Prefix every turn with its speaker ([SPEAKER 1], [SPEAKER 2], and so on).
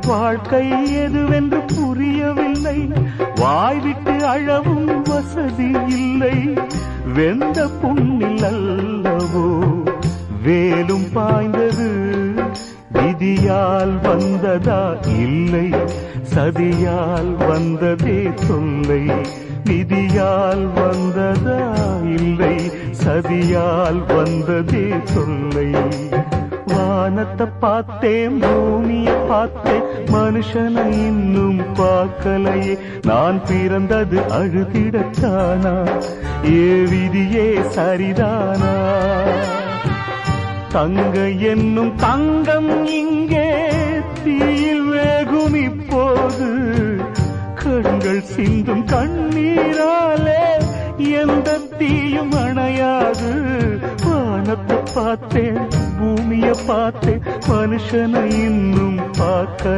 [SPEAKER 1] வாழ்க்கை எதுவென்று புரியவில்லை, வாய்விட்டு அழவும் வசதி இல்லை. வெந்த புண்ணில் அல்லவோ வேலும் பாய்ந்தது, விதியால் வந்ததா இல்லை, சதியால் வந்ததே தொல்லை. விதியால் வந்ததா இல்லை, சதியால் வந்ததே தொல்லை. வானத்தை பார்த்தேன், பூமியை பார்த்தேன், மனுஷனை இன்னும் பார்க்கலையே. நான் பிறந்தது அழுதிடத்தானா, ஏ விதியே சரிதானா? தங்க என்னும் தங்கம் இங்கே தீயில் வேகும் இப்போது, கண்கள் சிந்தும் கண்ணீராலே எந்த தீயும் அணையாது. வானத்தை பார்த்தேன், பூமியை பார்த்தேன், மனுஷனை இன்னும் பார்க்க